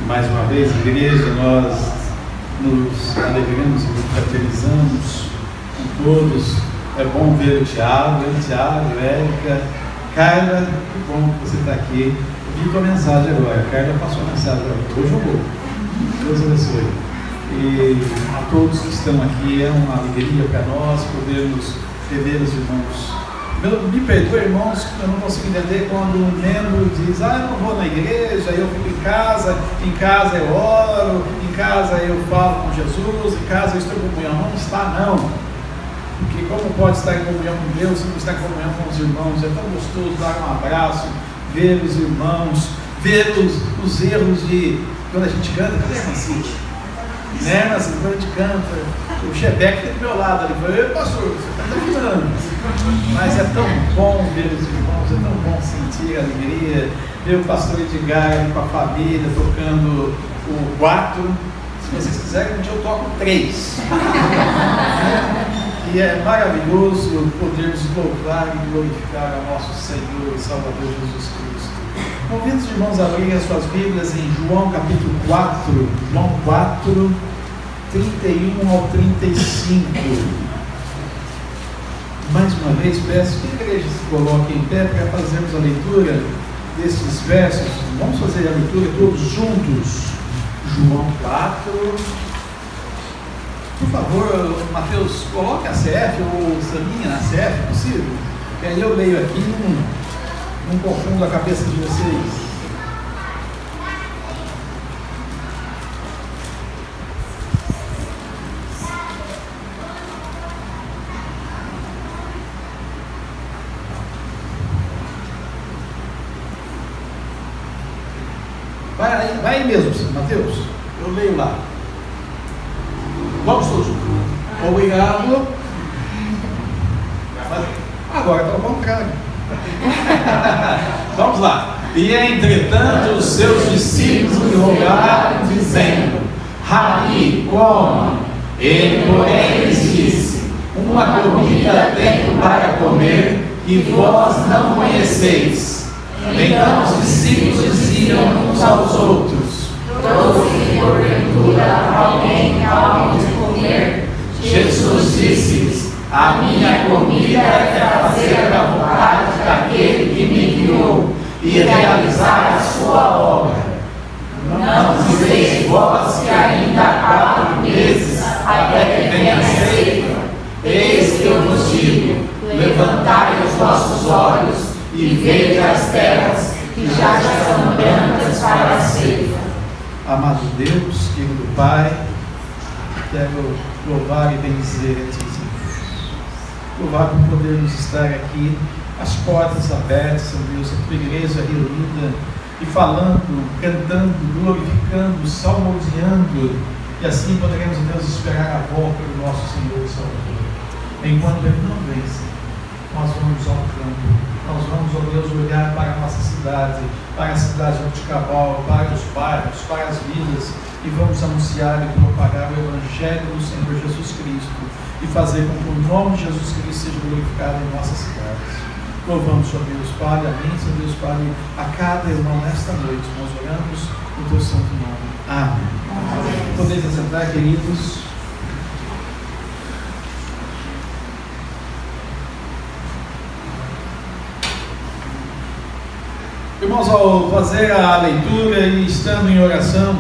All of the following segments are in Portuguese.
Mais uma vez, igreja, nós nos alegramos e nos fraternizamos com todos. É bom ver o Tiago, Érica, Carla, que bom que você está aqui. Vi tua mensagem agora, a Carla passou a mensagem agora, hoje eu vou. Deus abençoe. E a todos que estão aqui, é uma alegria para nós podermos rever os irmãos. Me perdoe, irmãos, eu não consigo entender quando um membro diz: eu não vou na igreja, eu fico em casa eu oro, em casa eu falo com Jesus, em casa eu estou em comunhão. Não está, não. Porque como pode estar em comunhão com Deus se não está em comunhão com os irmãos? É tão gostoso dar um abraço, ver os irmãos, ver os erros de quando a gente canta. Cadê a Mancite? Né, Mancite? Quando a gente canta, o Chebeck está do meu lado ali, falou: pastor, você está terminando. Mas é tão bom ver os irmãos, é tão bom sentir a alegria, ver o pastor Edgar ali com a família tocando o 4. Se vocês quiserem, um dia eu toco 3. E é maravilhoso podermos louvar e glorificar ao nosso Senhor e Salvador Jesus Cristo. Convido os irmãos a abrirem as suas Bíblias em João capítulo 4, João 4, 31 ao 35. Mais uma vez, peço que a igreja se coloque em pé para fazermos a leitura desses versos. Vamos fazer a leitura todos juntos. João 4. Por favor, Mateus, coloque a CF ou Saminha na CF, possível? Que aí eu leio aqui, não confundo a cabeça de vocês. Vai aí mesmo, Mateus. Eu leio lá. Vamos todos. Obrigado. Agora está ao contrário. Vamos lá. E entretanto os seus discípulos lhe rogaram, dizendo: Rabi, coma. Ele, porém, lhes disse: uma comida tenho para comer que vós não conheceis. Então os discípulos diziam uns aos outros: trouxe porventura alguém algo de comer? Jesus disse-lhes: a minha comida é fazer a vontade daquele que me enviou e realizar a sua obra. Não dizeis vós que ainda há 4 meses até que venha a ceifa? Eis que eu vos digo: levantai os vossos olhos e vede as terras que já estão brancas para a ceifa. Amado Deus, querido Pai, quero louvar e bendizer a Ti, Senhor. Louvar por podermos estar aqui, as portas abertas, Senhor Deus, a Tua igreja reunida e falando, cantando, glorificando, salmodiando, e assim poderemos, Deus, esperar a volta do nosso Senhor e Salvador. Enquanto Ele não vem, nós vamos ao campo, nós vamos, ó Deus, olhar para a nossa cidade, para a cidade de Jaboticabal, para os bairros, para as vilas, e vamos anunciar e propagar o Evangelho do Senhor Jesus Cristo e fazer com que o nome de Jesus Cristo seja glorificado em nossas cidades. Louvamos, ó Deus, Pai, amém, Senhor Deus, Pai, a cada irmão nesta noite, nós oramos no Teu santo nome. Amém. Amém. Podeis assentar, queridos. Irmãos, ao fazer a leitura e estando em oração,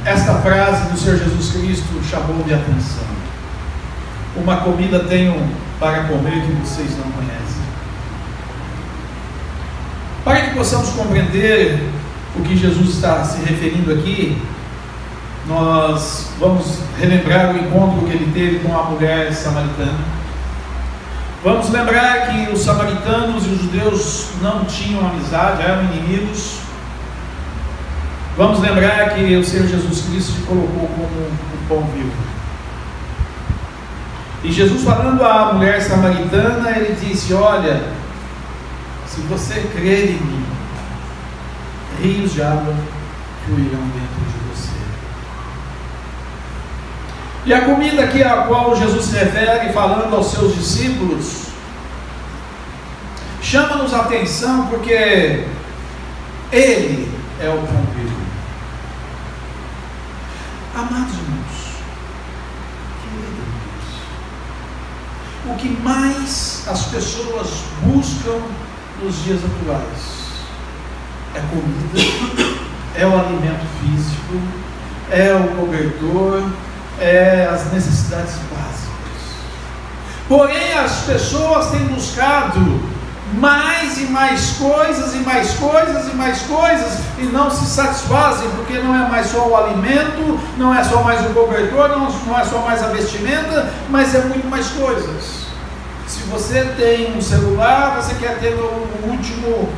esta frase do Senhor Jesus Cristo chamou minha atenção. Uma comida tenho para comer que vocês não conhecem. Para que possamos compreender o que Jesus está se referindo aqui, nós vamos relembrar o encontro que ele teve com a mulher samaritana. Vamos lembrar que os samaritanos e os judeus não tinham amizade, eram inimigos. Vamos lembrar que o Senhor Jesus Cristo se colocou como o pão vivo. E Jesus, falando à mulher samaritana, ele disse: olha, se você crer em mim, rios de água fluirão dentro de você. E a comida aqui a qual Jesus se refere, falando aos seus discípulos, chama-nos a atenção porque Ele é o pão vivo. Amados irmãos, queridos, o que mais as pessoas buscam nos dias atuais é comida, é o alimento físico, é o cobertor, é as necessidades básicas. Porém, as pessoas têm buscado mais e mais coisas, e mais coisas, e mais coisas, e não se satisfazem, porque não é mais só o alimento, não é só mais o cobertor, não é só mais a vestimenta, mas é muito mais coisas. Se você tem um celular, você quer ter o último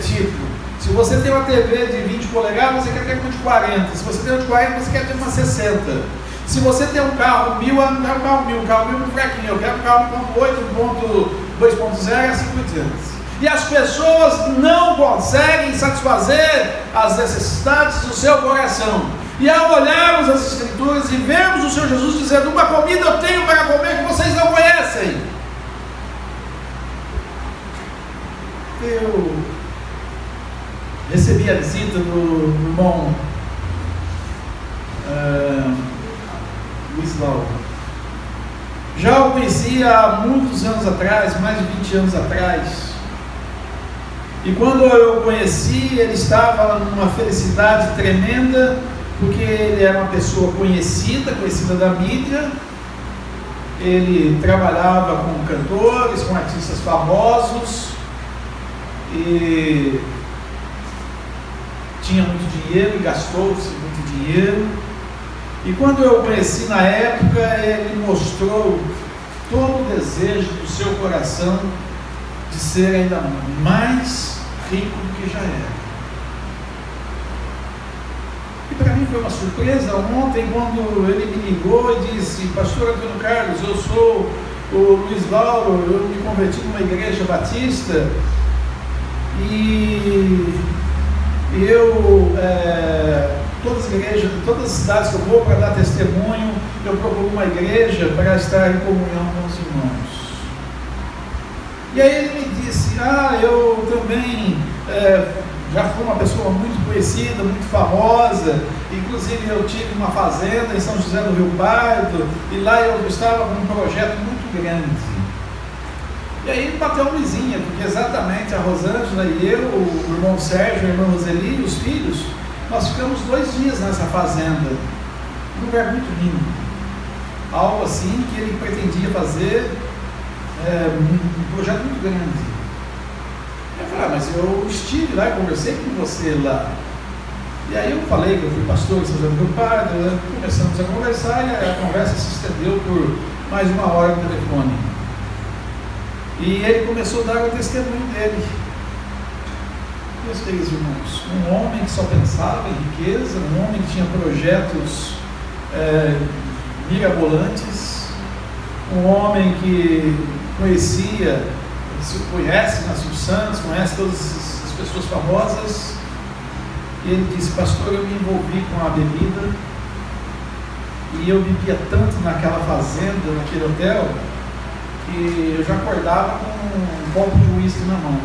tipo. Se você tem uma TV de 20 polegadas, você quer ter uma de 40. Se você tem uma de 40, você quer ter uma 60. Se você tem um carro 1000, um carro 1000 muito fraquinho, eu quero um carro 1.8, 2.0 e assim por diante. E as pessoas não conseguem satisfazer as necessidades do seu coração. E ao olharmos as Escrituras e vermos o Senhor Jesus dizendo: uma comida eu tenho para comer que vocês não conhecem. Eu recebi a visita do irmão Luiz Lauro. Já o conhecia há muitos anos atrás, mais de 20 anos atrás. E quando eu o conheci, ele estava numa felicidade tremenda, porque ele era uma pessoa conhecida da mídia. Ele trabalhava com cantores, com artistas famosos, e tinha muito dinheiro e gastou-se muito dinheiro. E quando eu o conheci na época, ele mostrou todo o desejo do seu coração de ser ainda mais rico do que já era. E para mim foi uma surpresa ontem, quando ele me ligou e disse: pastor Antônio Carlos, eu sou o Luiz Lauro, eu me converti numa igreja batista, e eu, todas as igrejas, todas as cidades que eu vou para dar testemunho, eu procuro uma igreja para estar em comunhão com os irmãos. E aí ele me disse: eu também já fui uma pessoa muito conhecida, muito famosa, inclusive eu tive uma fazenda em São José do Rio Pardo, e lá eu estava com um projeto muito grande. E aí bateu uma luzinha, porque exatamente a Rosângela e eu, o irmão Sérgio, a irmã Roseli e os filhos, nós ficamos 2 dias nessa fazenda, um lugar muito lindo, algo assim que ele pretendia fazer, um projeto muito grande. Eu falei: mas eu estive lá e conversei com você lá. E aí eu falei que eu fui pastor em São José do Rio Pardo, começamos a conversar, e a conversa se estendeu por mais 1 hora no telefone. E ele começou a dar o testemunho dele. Meus queridos irmãos, um homem que só pensava em riqueza, um homem que tinha projetos mirabolantes, um homem que conhece Silvio Santos, conhece todas as pessoas famosas. E ele disse: pastor, eu me envolvi com a bebida, e eu bebia tanto naquela fazenda, naquele hotel, que eu já acordava com um copo de uísque na mão.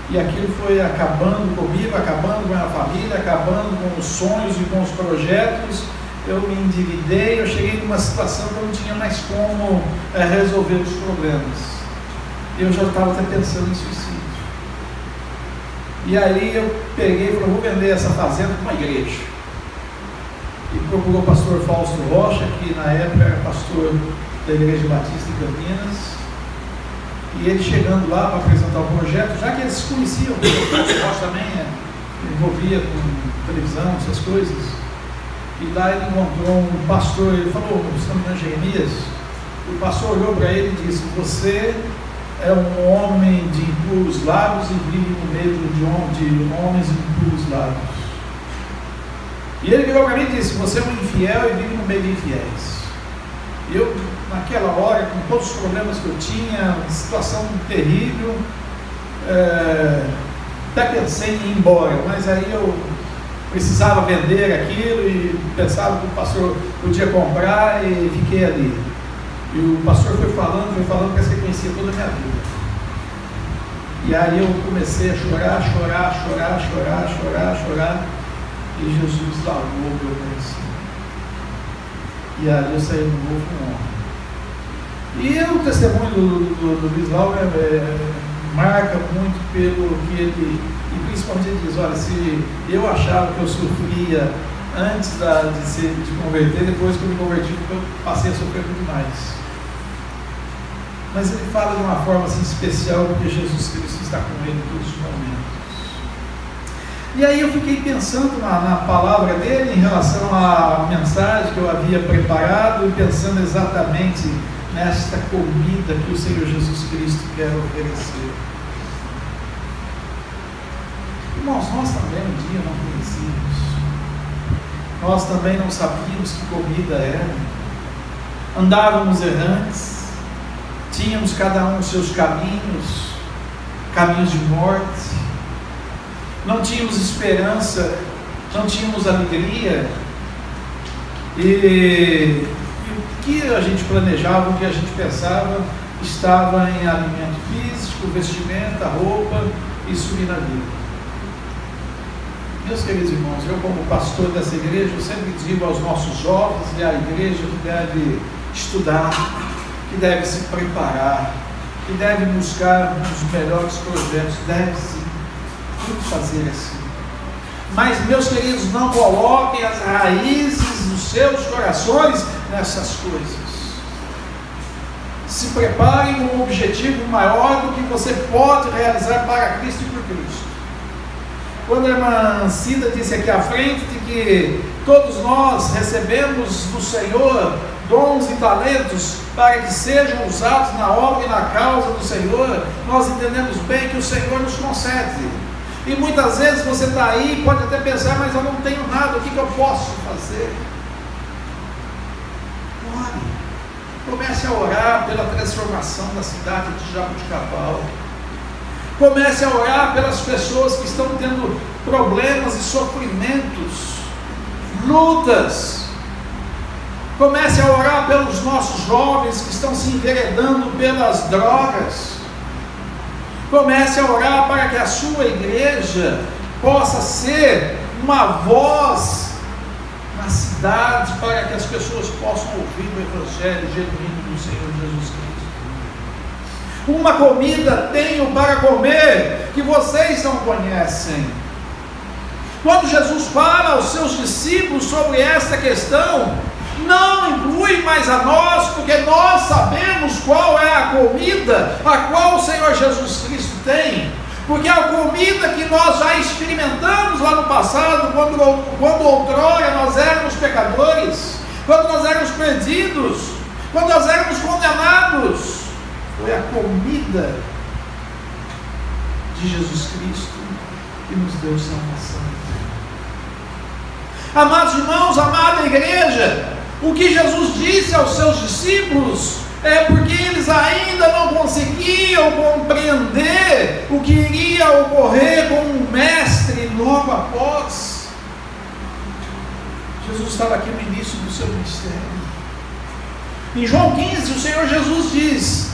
E aquilo foi acabando comigo, acabando com a minha família, acabando com os sonhos e com os projetos. Eu me endividei, eu cheguei numa situação que eu não tinha mais como resolver os problemas. Eu já estava até pensando em suicídio. E aí eu peguei e falei: vou vender essa fazenda para uma igreja. E procurou o pastor Fausto Rocha, que na época era pastor da Igreja Batista em Campinas. E ele chegando lá para apresentar o projeto, já que eles se conheciam, porque o Fausto Rocha também envolvia com televisão, essas coisas. E lá ele encontrou um pastor, ele falou, se não me engano, Jeremias. O pastor olhou para ele e disse: você é um homem de impuros lábios e vive no meio de homens de impuros lábios. E ele virou para mim e disse: você é um infiel e vive no meio de infiéis. E eu, naquela hora, com todos os problemas que eu tinha, uma situação terrível, até pensei em ir embora, mas aí eu precisava vender aquilo e pensava que o pastor podia comprar, e fiquei ali. E o pastor foi falando, parece que conhecia toda a minha vida. E aí eu comecei a chorar, e Jesus lavou o meu coração. E ali eu saí de novo com honra. E o testemunho do Bislau marca muito pelo que ele, e principalmente ele diz, olha, se eu achava que eu sofria antes de converter, depois que eu me converti, eu passei a sofrer muito mais. Mas ele fala de uma forma assim especial, porque Jesus Cristo está com ele em todos os momentos. E aí eu fiquei pensando na palavra dele em relação à mensagem que eu havia preparado, e pensando exatamente nesta comida que o Senhor Jesus Cristo quer oferecer. Irmãos, nós também um dia não conhecíamos, nós também não sabíamos que comida era, andávamos errantes, tínhamos cada um os seus caminhos de morte, não tínhamos esperança, não tínhamos alegria, e o que a gente planejava, o que a gente pensava, estava em alimento físico, vestimenta, roupa e subir na vida. Meus queridos irmãos, eu como pastor dessa igreja, eu sempre digo aos nossos jovens e à igreja que deve estudar, que deve se preparar, que deve buscar os melhores projetos, deve sim fazer assim. Mas, meus queridos, não coloquem as raízes dos seus corações nessas coisas. Se preparem com um objetivo maior do que você pode realizar para Cristo e por Cristo. Quando a irmã Cida disse aqui à frente de que todos nós recebemos do Senhor dons e talentos para que sejam usados na obra e na causa do Senhor, nós entendemos bem que o Senhor nos concede. E muitas vezes você está aí e pode até pensar, mas eu não tenho nada, o que eu posso fazer? Ore. Comece a orar pela transformação da cidade de Jaboticabal. Comece a orar pelas pessoas que estão tendo problemas e sofrimentos, lutas. Comece a orar pelos nossos jovens que estão se enveredando pelas drogas. Comece a orar para que a sua igreja possa ser uma voz na cidade, para que as pessoas possam ouvir o Evangelho genuíno do Senhor Jesus Cristo. Uma comida tenho para comer que vocês não conhecem. Quando Jesus fala aos seus discípulos sobre esta questão, não inclui mais a nós, porque nós sabemos qual é a comida a qual o Senhor Jesus Cristo tem, porque a comida que nós já experimentamos lá no passado, quando outrora nós éramos pecadores, quando nós éramos perdidos, quando nós éramos condenados, foi a comida de Jesus Cristo que nos deu salvação. Amados irmãos, amada igreja, o que Jesus disse aos seus discípulos é porque eles ainda não conseguiam compreender o que iria ocorrer com o Mestre logo após. Jesus estava aqui no início do seu ministério. Em João 15, o Senhor Jesus diz,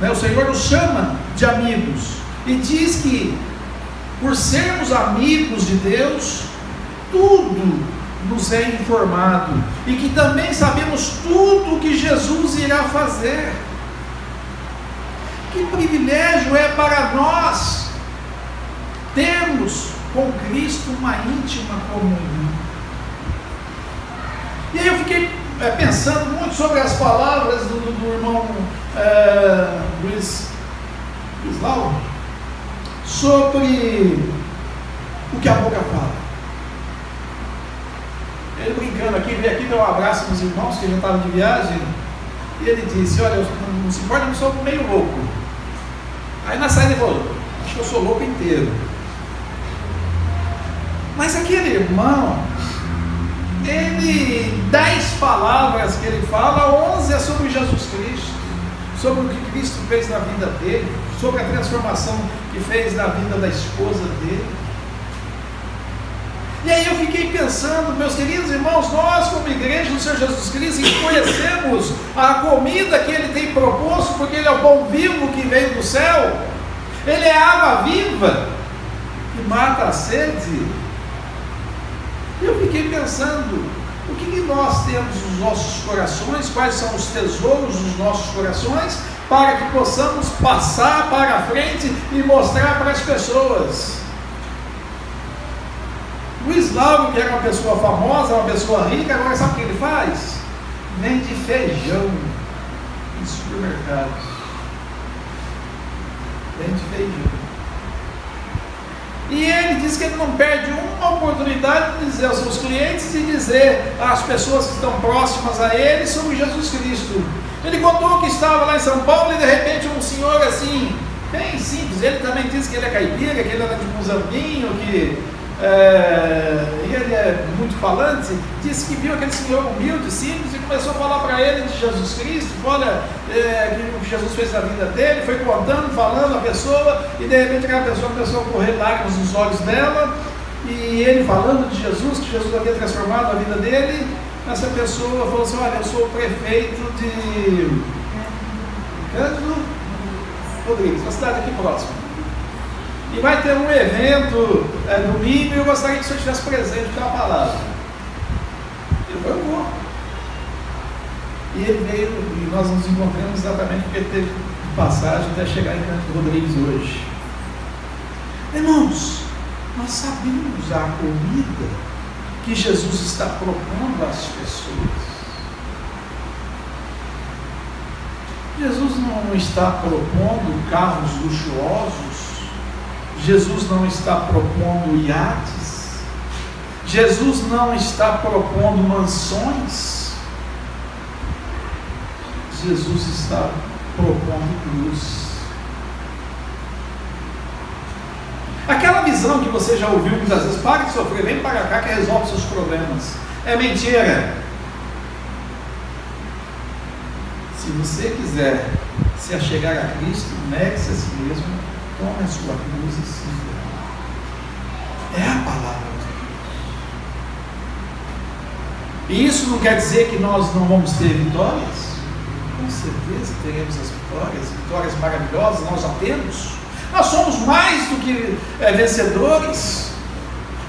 o Senhor nos chama de amigos e diz que, por sermos amigos de Deus, tudo nos é informado e que também sabemos tudo o que Jesus irá fazer. Que privilégio é para nós termos com Cristo uma íntima comunhão. E aí eu fiquei pensando muito sobre as palavras do irmão Luiz Lau, sobre o que a boca fala. Ele brincando aqui, veio aqui, deu um abraço nos irmãos que já estavam de viagem, e ele disse, olha, não se importa, eu sou meio louco. Aí na saída ele falou, acho que eu sou louco inteiro. Mas aquele irmão, ele, 10 palavras que ele fala, 11 é sobre Jesus Cristo, sobre o que Cristo fez na vida dele, sobre a transformação que fez na vida da esposa dele. E aí eu fiquei pensando, meus queridos irmãos, nós como igreja do Senhor Jesus Cristo, que conhecemos a comida que Ele tem proposto, porque Ele é o pão vivo que veio do céu, Ele é a água viva, que mata a sede. E eu fiquei pensando, o que nós temos nos nossos corações, quais são os tesouros dos nossos corações, para que possamos passar para a frente e mostrar para as pessoas. Luiz Lauro, que era uma pessoa famosa, uma pessoa rica, agora sabe o que ele faz? Vende feijão em supermercados. Vende feijão. E ele diz que ele não perde uma oportunidade de dizer aos seus clientes e dizer às pessoas que estão próximas a ele sobre Jesus Cristo. Ele contou que estava lá em São Paulo e de repente um senhor assim, bem simples, ele também disse que ele é caipira, que ele era de Muzambinho, que ele é muito falante, disse que viu aquele senhor humilde, simples, e começou a falar para ele de Jesus Cristo, olha, o que Jesus fez na vida dele, foi contando, falando a pessoa, e de repente aquela pessoa começou a correr lágrimas nos olhos dela, e ele falando de Jesus, que Jesus havia transformado a vida dele. Essa pessoa falou assim: olha, eu sou o prefeito de Cândido Rodrigues, uma cidade aqui próxima, e vai ter um evento domingo, e eu gostaria que o senhor estivesse presente com a palavra. Ele falou: eu vou. E ele veio, e nós nos encontramos exatamente porque ele teve de passagem até chegar em Cândido Rodrigues hoje. Irmãos, nós sabemos a comida que Jesus está propondo às pessoas. Jesus não está propondo carros luxuosos, Jesus não está propondo iates, Jesus não está propondo mansões, Jesus está propondo cruz. Aquela visão que você já ouviu muitas vezes: pare de sofrer, vem para cá que resolve seus problemas, é mentira. Se você quiser se achegar a Cristo, negue-se a si mesmo, tome a sua cruz e siga. É a palavra de Deus. E isso não quer dizer que nós não vamos ter vitórias. Com certeza teremos as vitórias maravilhosas, nós já temos. Nós somos mais do que vencedores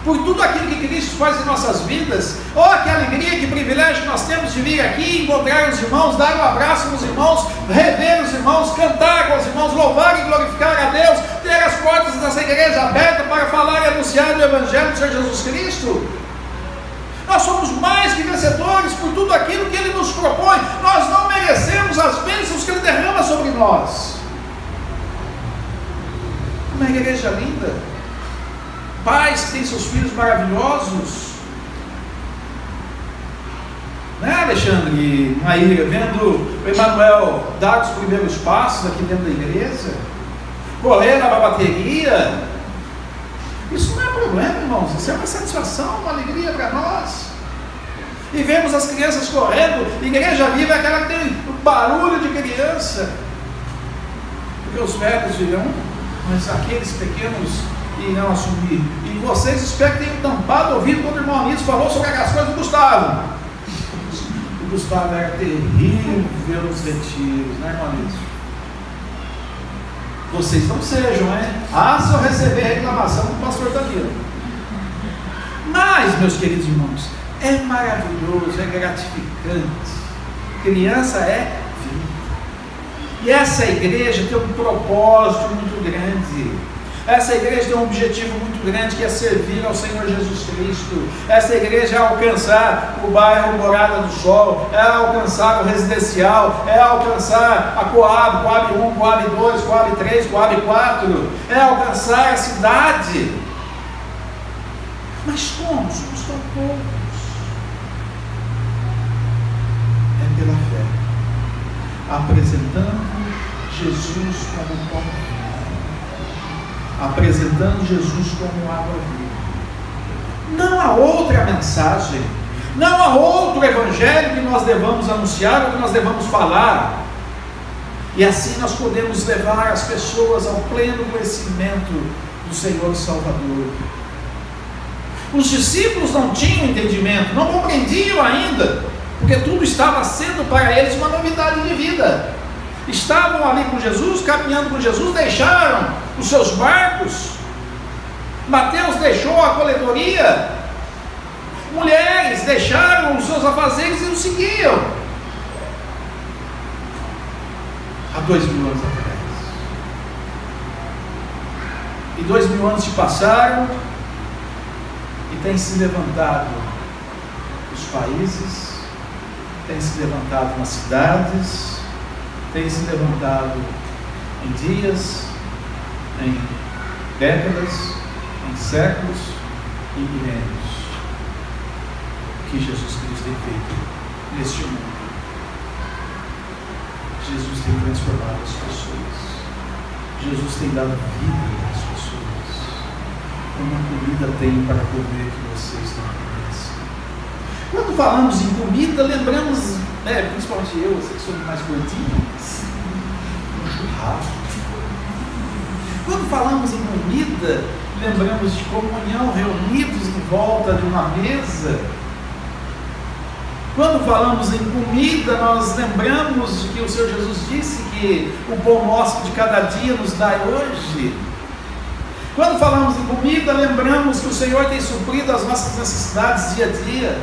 por tudo aquilo que Cristo faz em nossas vidas. Oh, que alegria, que privilégio que nós temos de vir aqui, encontrar os irmãos, dar um abraço nos irmãos, rever os irmãos, cantar com os irmãos, louvar e glorificar a Deus, ter as portas dessa igreja abertas para falar e anunciar o Evangelho do Senhor Jesus Cristo. Nós somos mais que vencedores por tudo aquilo que Ele nos propõe. Nós não merecemos as bênçãos que Ele derrama sobre nós. Uma igreja linda, pais que têm seus filhos maravilhosos, né, Alexandre, Maíra, vendo o Emanuel dar os primeiros passos aqui dentro da igreja, correr na bateria, isso não é problema, irmãos, isso é uma satisfação, uma alegria para nós. E vemos as crianças correndo. Igreja viva é aquela que tem barulho de criança, porque os velhos virão, mas aqueles pequenos irão assumir. E vocês esperam que tenham tampado o ouvido quando o irmão Anísio falou sobre as coisas do Gustavo. O Gustavo era terrível nos retiros, né, irmão Anísio? Vocês não sejam, né? Se eu receber reclamação do pastor Danilo. Mas, meus queridos irmãos, é maravilhoso, é gratificante. Criança é vida. E essa igreja tem um propósito muito grande. Essa igreja tem um objetivo muito grande, que é servir ao Senhor Jesus Cristo. Essa igreja é alcançar o bairro Morada do Sol, é alcançar o residencial, é alcançar a Coab, Coab 1, Coab 2, Coab 3, Coab 4, é alcançar a cidade. Mas como? Somos tão poucos. É pela fé, apresentando Jesus como pão, apresentando Jesus como água viva. Não há outra mensagem, não há outro evangelho que nós devamos anunciar ou que nós devamos falar. E assim nós podemos levar as pessoas ao pleno conhecimento do Senhor Salvador. Os discípulos não tinham entendimento, não compreendiam ainda, porque tudo estava sendo para eles uma novidade de vida. Estavam ali com Jesus, caminhando com Jesus, deixaram os seus barcos. Mateus deixou a coletoria, mulheres deixaram os seus afazeres e o seguiam. Há 2000 anos atrás. E 2000 anos se passaram e tem se levantado os países, tem se levantado nas cidades, tem se levantado em dias, em décadas, em séculos e milênios. O que Jesus Cristo tem feito neste mundo? Jesus tem transformado as pessoas. Jesus tem dado vida às pessoas. Uma comida tem para comer que vocês não conhecem. Quando falamos em comida, lembramos, principalmente eu sei que sou mais gordinho, um churrasco. Quando falamos em comida, lembramos de comunhão, reunidos em volta de uma mesa. Quando falamos em comida, nós lembramos de que o Senhor Jesus disse que o pão nosso de cada dia nos dai hoje. Quando falamos em comida, lembramos que o Senhor tem suprido as nossas necessidades dia a dia.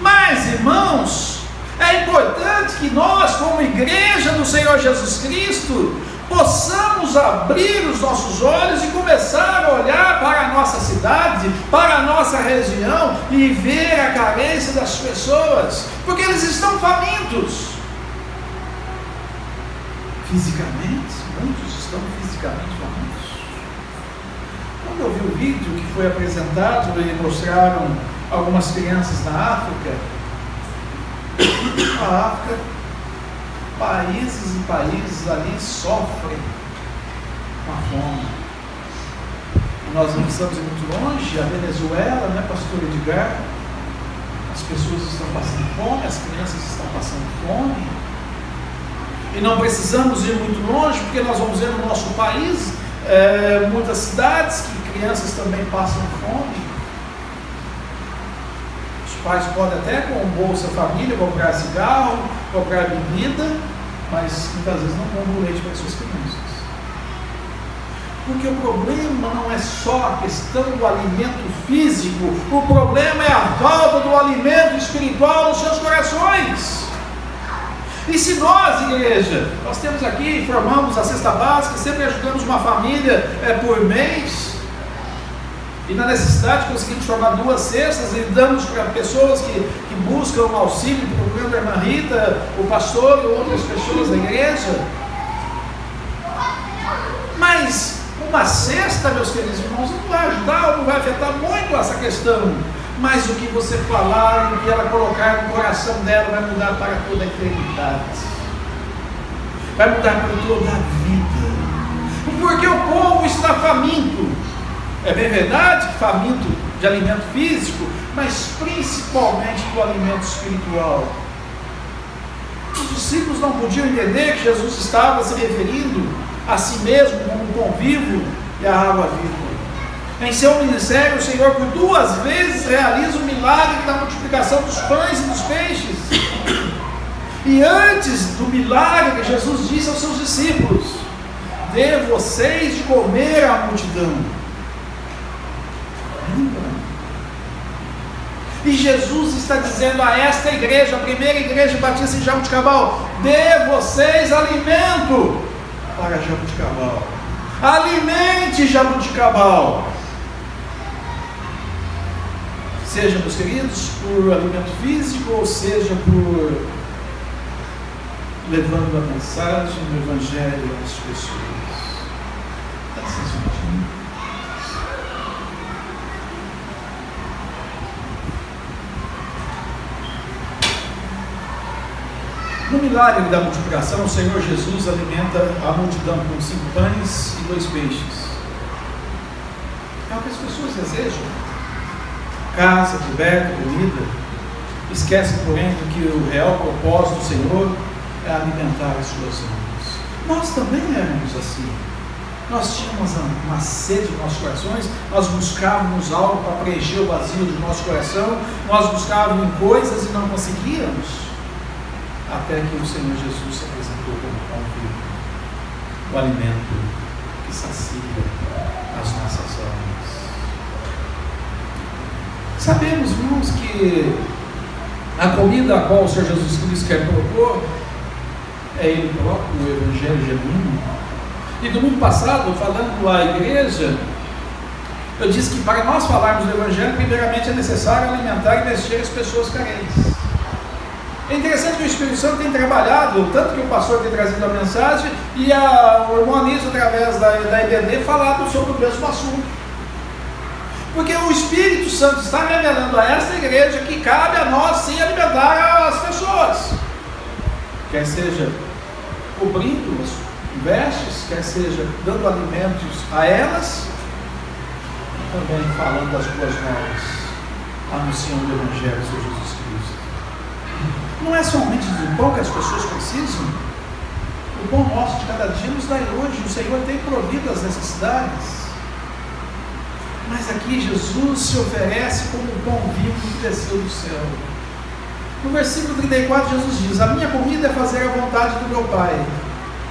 Mas, irmãos, é importante que nós, como igreja do Senhor Jesus Cristo, possamos abrir os nossos olhos e começar a olhar para a nossa cidade, para a nossa região e ver a carência das pessoas, porque eles estão famintos. Fisicamente, muitos estão fisicamente famintos. Quando eu vi o vídeo que foi apresentado e mostraram algumas crianças na África, países e países ali sofrem com a fome. E nós não precisamos ir muito longe, a Venezuela, né, pastor Edgar? As pessoas estão passando fome, as crianças estão passando fome. E não precisamos ir muito longe, porque nós vamos ver no nosso país muitas cidades que crianças também passam fome. Os pais podem até com Bolsa Família comprar cigarro, comprar bebida, mas muitas vezes não compram leite para as suas crianças. Porque o problema não é só a questão do alimento físico, o problema é a falta do alimento espiritual nos seus corações. E se nós, igreja, nós temos aqui, formamos a cesta básica, sempre ajudamos uma família por mês, e na necessidade conseguimos formar 2 cestas e damos para pessoas que buscam um auxílio, procurando a irmã Rita, o pastor e outras pessoas da igreja. Mas uma cesta, meus queridos irmãos, não vai ajudar, não vai afetar muito essa questão. Mas o que você falar, o que ela colocar no coração dela, vai mudar para toda a eternidade. Vai mudar para toda a vida. Porque o povo está faminto. É bem verdade que faminto de alimento físico, mas principalmente do alimento espiritual. Os discípulos não podiam entender que Jesus estava se referindo a si mesmo como um pão vivo e a água viva. Em seu ministério, o Senhor por 2 vezes realiza o milagre da multiplicação dos pães e dos peixes. E antes do milagre, Jesus disse aos seus discípulos: dê vocês de comer à multidão. E Jesus está dizendo a esta igreja, a primeira igreja batista em Jaboticabal: dê vocês alimento para Jaboticabal. Alimente Jaboticabal. Seja, meus queridos, por alimento físico, ou seja, por levando a mensagem do Evangelho às pessoas. Dá licença um pouquinho. No milagre da multiplicação, o Senhor Jesus alimenta a multidão com 5 pães e 2 peixes. É o que as pessoas desejam: casa, coberta, comida. Esquecem, porém, que o real propósito do Senhor é alimentar as suas almas. Nós também éramos assim. Nós tínhamos uma sede nos nossos corações, nós buscávamos algo para preencher o vazio do nosso coração, nós buscávamos em coisas e não conseguíamos, até que o Senhor Jesus se apresentou como pão vivo, o alimento que sacia as nossas almas. Sabemos, irmãos, que a comida a qual o Senhor Jesus Cristo quer propor é Ele próprio, o Evangelho genuíno. E domingo passado, falando à igreja, eu disse que para nós falarmos do Evangelho, primeiramente é necessário alimentar e vestir as pessoas carentes. É interessante que o Espírito Santo tem trabalhado, tanto que o pastor tem trazido a mensagem, e o irmão Anísio, através da IBD, falado sobre o mesmo assunto. Porque o Espírito Santo está revelando a esta igreja que cabe a nós sim alimentar as pessoas, quer seja cobrindo as vestes, quer seja dando alimentos a elas, também falando das boas novas, anunciando o Evangelho de Jesus Cristo. Não é somente do pão que as pessoas precisam, o pão nosso de cada dia nos dai hoje, o Senhor tem provido as necessidades. Mas aqui Jesus se oferece como o pão vivo que desceu do céu. No versículo 34, Jesus diz: a minha comida é fazer a vontade do meu Pai.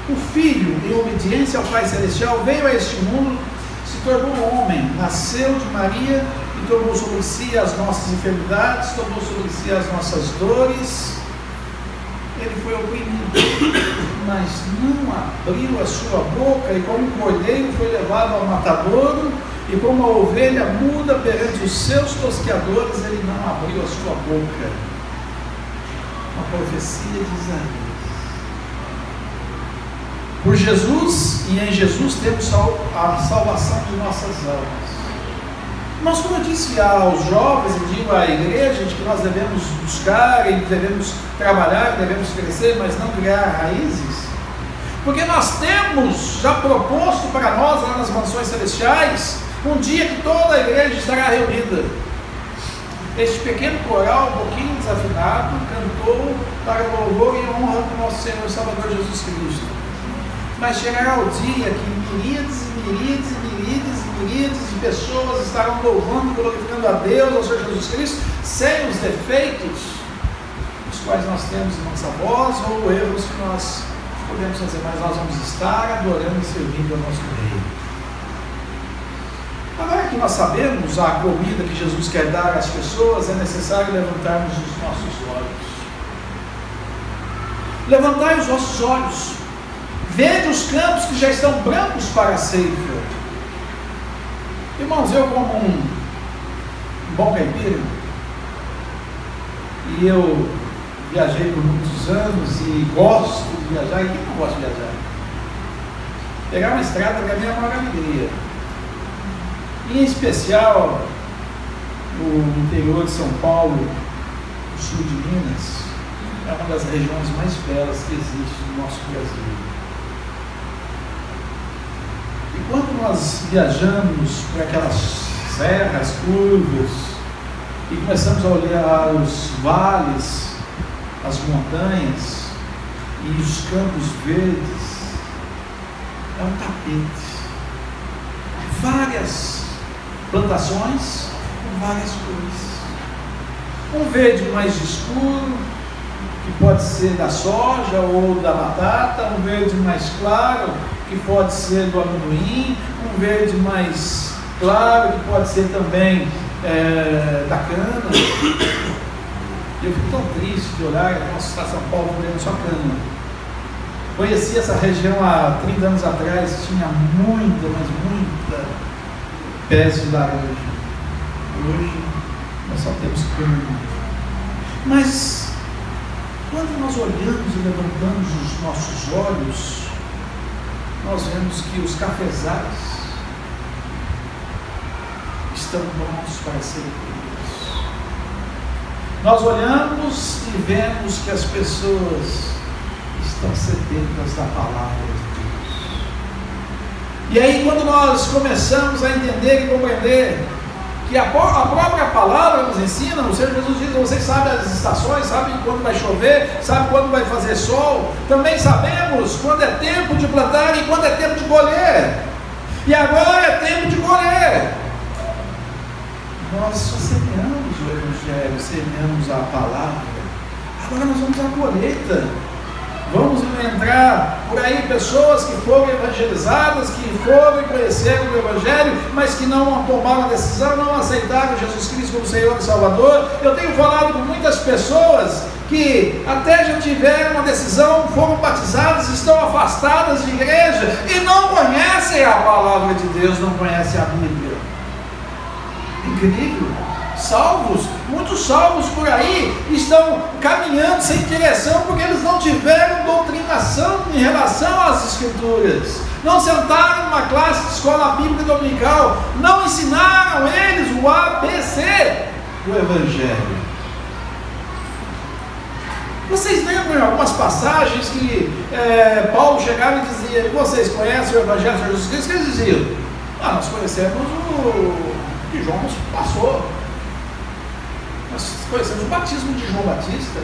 O Filho, em obediência ao Pai Celestial, veio a este mundo, se tornou homem, nasceu de Maria e tomou sobre si as nossas enfermidades, tomou sobre si as nossas dores. Ele foi oprimido, mas não abriu a sua boca, e como um cordeiro foi levado ao matadouro, e como uma ovelha muda perante os seus tosqueadores, ele não abriu a sua boca. Uma profecia de Isaías. Por Jesus e em Jesus temos a salvação de nossas almas. Mas como eu disse aos jovens e digo à igreja, de que nós devemos buscar e devemos trabalhar, devemos crescer, mas não criar raízes, porque nós temos já proposto para nós lá nas mansões celestiais um dia que toda a igreja estará reunida. Este pequeno coral, um pouquinho desafinado, cantou para o louvor e honra do nosso Senhor e Salvador Jesus Cristo. Mas chegará o dia que miríades e miríades e miríades e miríades de pessoas estarão louvando e glorificando a Deus, ao Senhor Jesus Cristo, sem os defeitos os quais nós temos em nossa voz ou erros que nós podemos fazer, mas nós vamos estar adorando e servindo ao nosso Rei. Agora que nós sabemos a comida que Jesus quer dar às pessoas, é necessário levantarmos os nossos olhos. Levantai os vossos olhos. Vede os campos que já estão brancos para a ceifa. Irmãos, eu como um bom caipira, e eu viajei por muitos anos e gosto de viajar, e quem não gosta de viajar? Pegar uma estrada para mim é uma alegria. E em especial o interior de São Paulo, o sul de Minas, é uma das regiões mais belas que existe no nosso Brasil. E quando nós viajamos para aquelas serras, curvas, e começamos a olhar os vales, as montanhas e os campos verdes, é um tapete. Várias plantações com várias cores. Um verde mais escuro, que pode ser da soja ou da batata, um verde mais claro, que pode ser do amendoim, um verde mais claro, que pode ser também da cana. Eu fico tão triste de olhar a nossa estação São Paulo vendo só cana. Conheci essa região há 30 anos atrás, tinha muita, mas muita pés de laranja. Hoje nós só temos cana. Mas quando nós olhamos e levantamos os nossos olhos, nós vemos que os cafezais estão prontos para serem colhidos. Nós olhamos e vemos que as pessoas estão sedentas da palavra de Deus. E aí, quando nós começamos a entender e compreender que a própria palavra nos ensina, o Senhor Jesus diz: vocês sabem as estações, sabem quando vai chover, sabem quando vai fazer sol, também sabemos quando é tempo de plantar e quando é tempo de colher. e agora é tempo de colher. Nós só semeamos o Evangelho, semeamos a palavra. Agora nós vamos à colheita. Vamos entrar por aí pessoas que foram evangelizadas, que foram e conheceram o Evangelho, mas que não tomaram a decisão, não aceitaram Jesus Cristo como Senhor e Salvador. Eu tenho falado com muitas pessoas que até já tiveram uma decisão, foram batizadas, estão afastadas de igreja e não conhecem a palavra de Deus, não conhecem a Bíblia. Incrível. Salvos, muitos salvos por aí estão caminhando sem direção porque eles não tiveram doutrinação em relação às Escrituras, não sentaram numa classe de escola bíblica dominical, não ensinaram eles o ABC do Evangelho. Vocês lembram algumas passagens que Paulo chegava e dizia: e vocês conhecem o Evangelho de Jesus Cristo? O que eles diziam? Nós conhecemos o que João nos passou. Nós conhecemos o batismo de João Batista.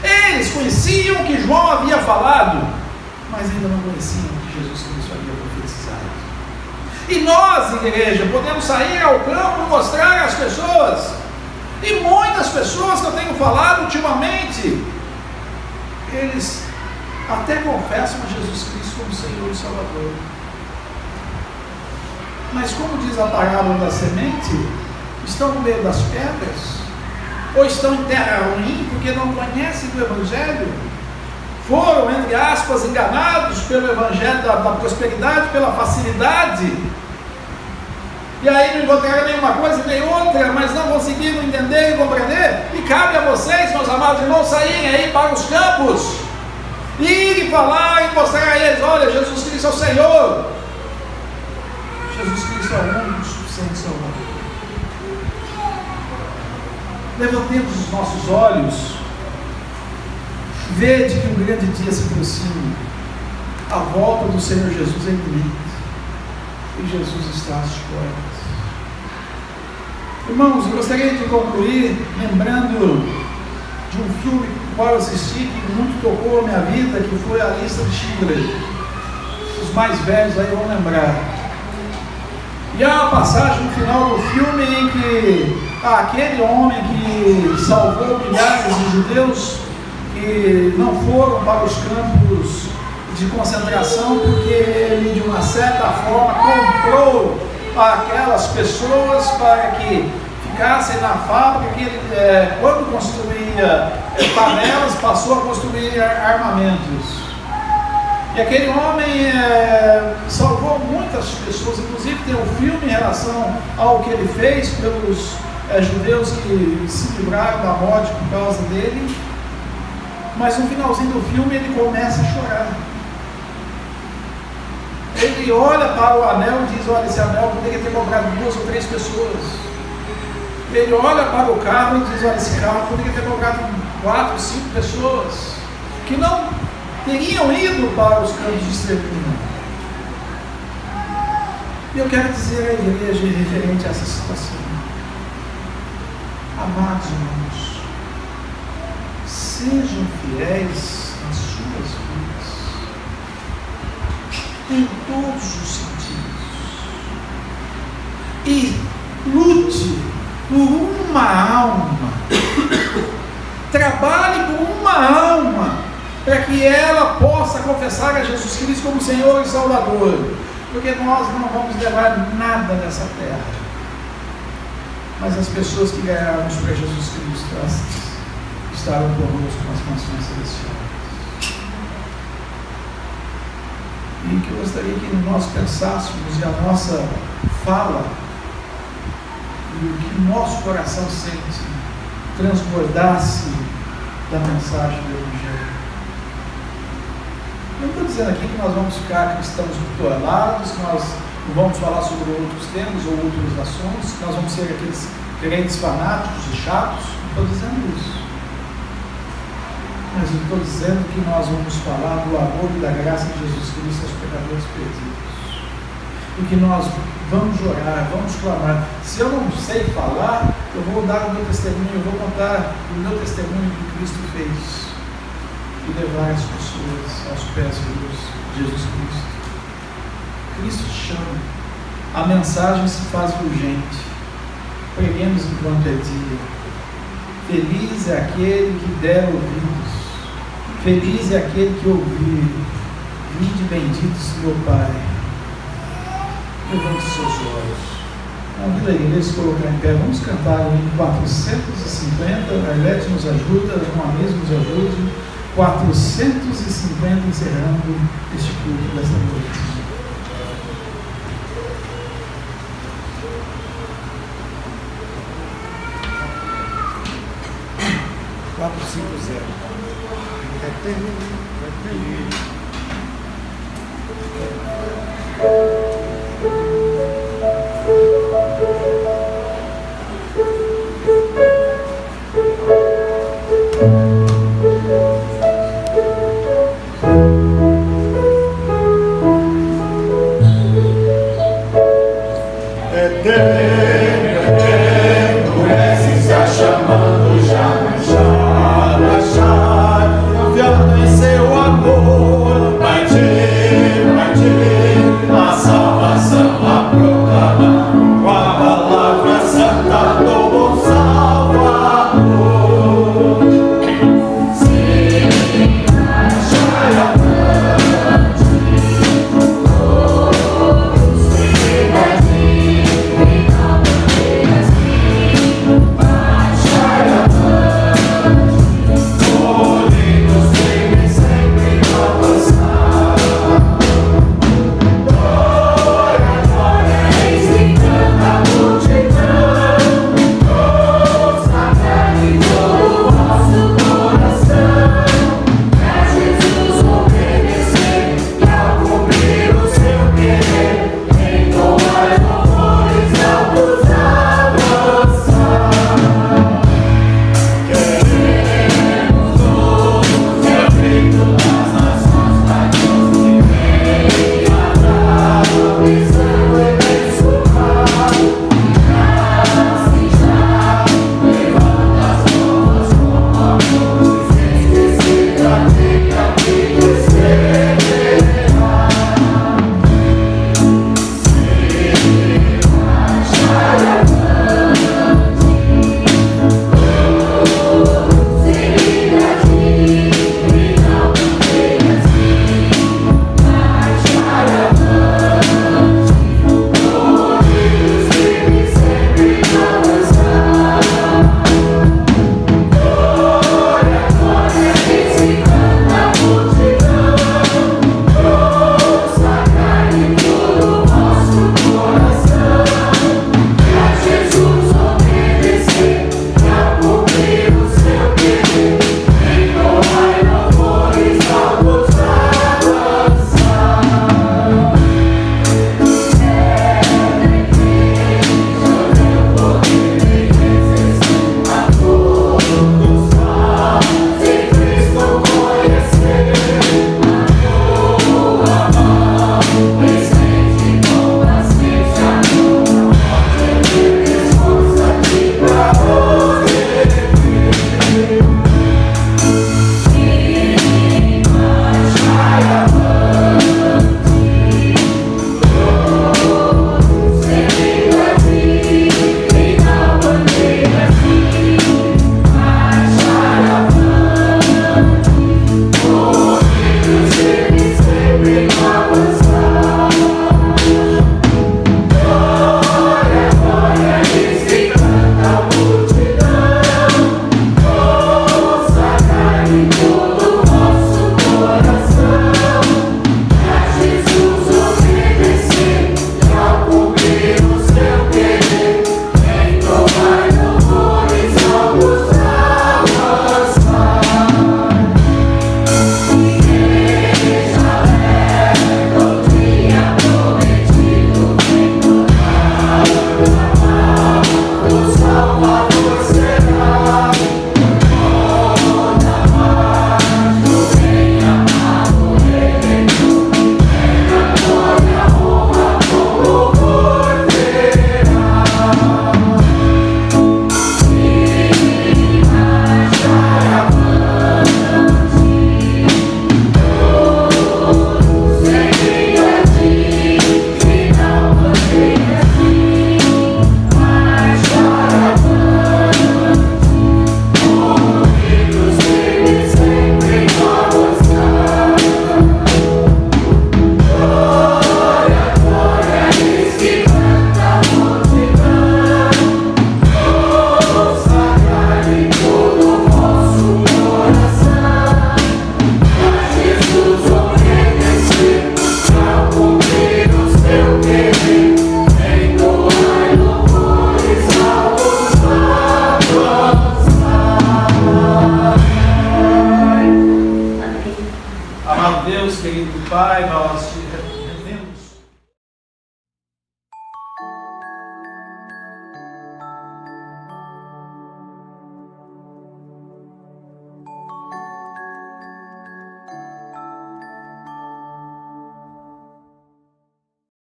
Eles conheciam o que João havia falado, mas ainda não conheciam o que Jesus Cristo havia profetizado. E nós, igreja, podemos sair ao campo e mostrar às pessoas, e muitas pessoas que eu tenho falado ultimamente, eles até confessam a Jesus Cristo como Senhor e Salvador, mas como diz a parábola da semente, estão no meio das pedras, ou estão em terra ruim, porque não conhecem do Evangelho, foram, entre aspas, enganados pelo Evangelho da prosperidade, pela facilidade, e aí não encontraram nenhuma coisa nem outra, mas não conseguiram entender e compreender. E cabe a vocês, meus amados irmãos, saírem aí para os campos, e falar e mostrar a eles: olha, Jesus Cristo é o Senhor, Jesus Cristo é o único suficiente Salvador. Levantemos os nossos olhos, vede que um grande dia se aproxima, a volta do Senhor Jesus é iminente, e Jesus está às portas. Irmãos, eu gostaria de concluir lembrando de um filme que eu assisti, que muito tocou a minha vida, que foi A Lista de Schindler. Os mais velhos aí vão lembrar. E há uma passagem no final do filme em que aquele homem que salvou milhares de judeus que não foram para os campos de concentração, porque ele, de uma certa forma, comprou aquelas pessoas para que ficassem na fábrica, que ele, quando construía panelas, passou a construir armamentos. E aquele homem salvou muitas pessoas, inclusive tem um filme em relação ao que ele fez pelos judeus que se livraram da morte por causa dele. Mas no finalzinho do filme ele começa a chorar. Ele olha para o anel e diz: olha, esse anel poderia ter comprado 2 ou 3 pessoas. Ele olha para o carro e diz: olha, esse carro poderia ter comprado 4 ou 5 pessoas que não teriam ido para os campos de extermínio. E eu quero dizer à igreja referente a essa situação: amados irmãos, sejam fiéis nas suas vidas, em todos os sentidos, e lute por uma alma, trabalhe por uma alma, para que ela possa confessar a Jesus Cristo como Senhor e Salvador, porque nós não vamos levar nada dessa terra, mas as pessoas que ganharmos para Jesus Cristo estarão conosco nas mansões celestiais. E que eu gostaria que nós pensássemos, e a nossa fala, e o que o nosso coração sente, transbordasse da mensagem do Evangelho. Eu não estou dizendo aqui que nós vamos ficar cristãos bitolados, que nós não vamos falar sobre outros temas ou outros assuntos, que nós vamos ser aqueles crentes fanáticos e chatos. Não estou dizendo isso. Mas eu estou dizendo que nós vamos falar do amor e da graça de Jesus Cristo aos pecadores perdidos. E que nós vamos orar, vamos clamar. Se eu não sei falar, eu vou dar o meu testemunho, eu vou contar o meu testemunho que Cristo fez. E levar as pessoas aos pés de Jesus Cristo. Cristo te chama. A mensagem se faz urgente. Preguemos enquanto é dia. Feliz é aquele que der ouvidos. Feliz é aquele que ouvir. Vinde benditos, meu Pai. Levante seus olhos. Vamos pela igreja se colocar em pé. Vamos cantar em 450. A Arlete nos ajuda, a Juanês nos ajude. 450, encerrando este culto desta noite. Vai ter